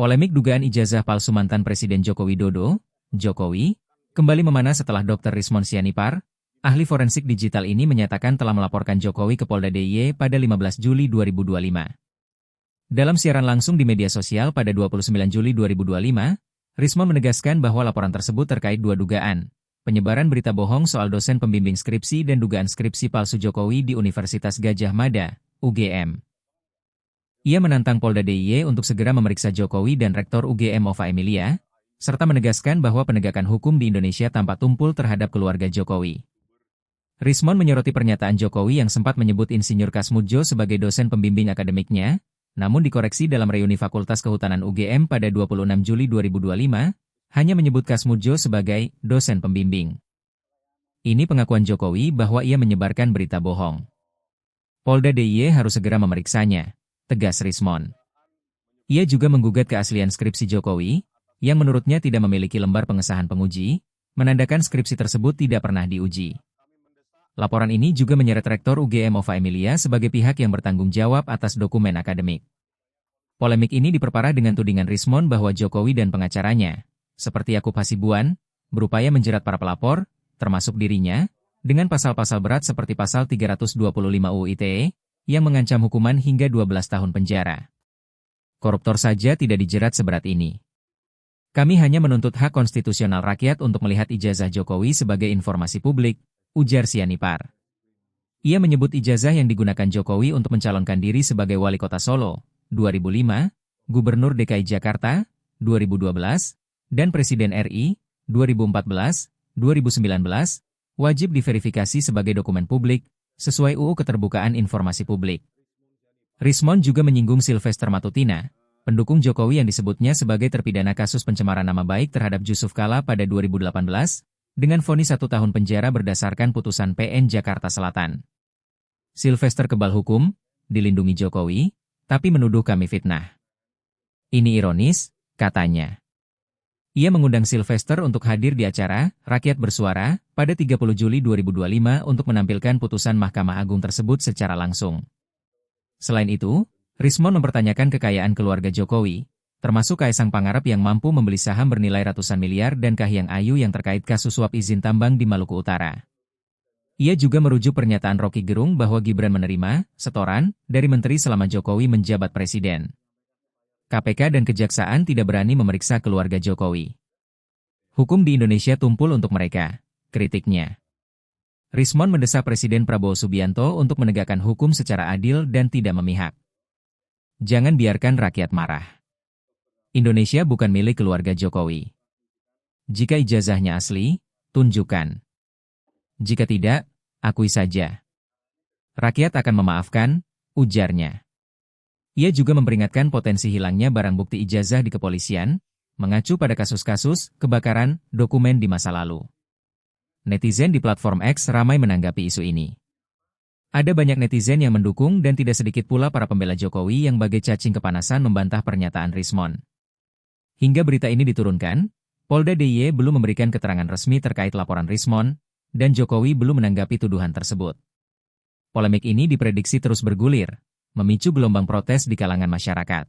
Polemik dugaan ijazah palsu mantan Presiden Joko Widodo, Jokowi, kembali memanas setelah Dr. Rismon Sianipar, ahli forensik digital ini menyatakan telah melaporkan Jokowi ke Polda DIY pada 15 Juli 2025. Dalam siaran langsung di media sosial pada 29 Juli 2025, Rismon menegaskan bahwa laporan tersebut terkait dua dugaan, penyebaran berita bohong soal dosen pembimbing skripsi dan dugaan skripsi palsu Jokowi di Universitas Gadjah Mada, UGM. Ia menantang Polda DIY untuk segera memeriksa Jokowi dan Rektor UGM Ova Emilia, serta menegaskan bahwa penegakan hukum di Indonesia tanpa tumpul terhadap keluarga Jokowi. Rismon menyoroti pernyataan Jokowi yang sempat menyebut Insinyur Kasmudjo sebagai dosen pembimbing akademiknya, namun dikoreksi dalam reuni Fakultas Kehutanan UGM pada 26 Juli 2025, hanya menyebut Kasmudjo sebagai dosen pembimbing. Ini pengakuan Jokowi bahwa ia menyebarkan berita bohong. Polda DIY harus segera memeriksanya, tegas Rismon. Ia juga menggugat keaslian skripsi Jokowi, yang menurutnya tidak memiliki lembar pengesahan penguji, menandakan skripsi tersebut tidak pernah diuji. Laporan ini juga menyeret Rektor UGM Ova Emilia sebagai pihak yang bertanggung jawab atas dokumen akademik. Polemik ini diperparah dengan tudingan Rismon bahwa Jokowi dan pengacaranya, seperti Yakub Hasibuan, berupaya menjerat para pelapor, termasuk dirinya, dengan pasal-pasal berat seperti pasal 325 UU ITE, yang mengancam hukuman hingga 12 tahun penjara. Koruptor saja tidak dijerat seberat ini. Kami hanya menuntut hak konstitusional rakyat untuk melihat ijazah Jokowi sebagai informasi publik, ujar Sianipar. Ia menyebut ijazah yang digunakan Jokowi untuk mencalonkan diri sebagai Wali Kota Solo, 2005, Gubernur DKI Jakarta, 2012, dan Presiden RI, 2014, 2019, wajib diverifikasi sebagai dokumen publik, sesuai UU Keterbukaan Informasi Publik. Rismon juga menyinggung Sylvester Matutina, pendukung Jokowi yang disebutnya sebagai terpidana kasus pencemaran nama baik terhadap Jusuf Kalla pada 2018, dengan vonis 1 tahun penjara berdasarkan putusan PN Jakarta Selatan. Sylvester kebal hukum, dilindungi Jokowi, tapi menuduh kami fitnah. Ini ironis, katanya. Ia mengundang Sylvester untuk hadir di acara Rakyat Bersuara pada 30 Juli 2025 untuk menampilkan putusan Mahkamah Agung tersebut secara langsung. Selain itu, Rismon mempertanyakan kekayaan keluarga Jokowi, termasuk Kaisang Pangarep yang mampu membeli saham bernilai ratusan miliar dan Kahiyang Ayu yang terkait kasus suap izin tambang di Maluku Utara. Ia juga merujuk pernyataan Rocky Gerung bahwa Gibran menerima setoran dari menteri selama Jokowi menjabat presiden. KPK dan Kejaksaan tidak berani memeriksa keluarga Jokowi. Hukum di Indonesia tumpul untuk mereka, kritiknya. Rismon mendesak Presiden Prabowo Subianto untuk menegakkan hukum secara adil dan tidak memihak. Jangan biarkan rakyat marah. Indonesia bukan milik keluarga Jokowi. Jika ijazahnya asli, tunjukkan. Jika tidak, akui saja. Rakyat akan memaafkan, ujarnya. Ia juga memperingatkan potensi hilangnya barang bukti ijazah di kepolisian, mengacu pada kasus-kasus kebakaran dokumen di masa lalu. Netizen di platform X ramai menanggapi isu ini. Ada banyak netizen yang mendukung dan tidak sedikit pula para pembela Jokowi yang bagai cacing kepanasan membantah pernyataan Rismon. Hingga berita ini diturunkan, Polda DIY belum memberikan keterangan resmi terkait laporan Rismon, dan Jokowi belum menanggapi tuduhan tersebut. Polemik ini diprediksi terus bergulir, memicu gelombang protes di kalangan masyarakat.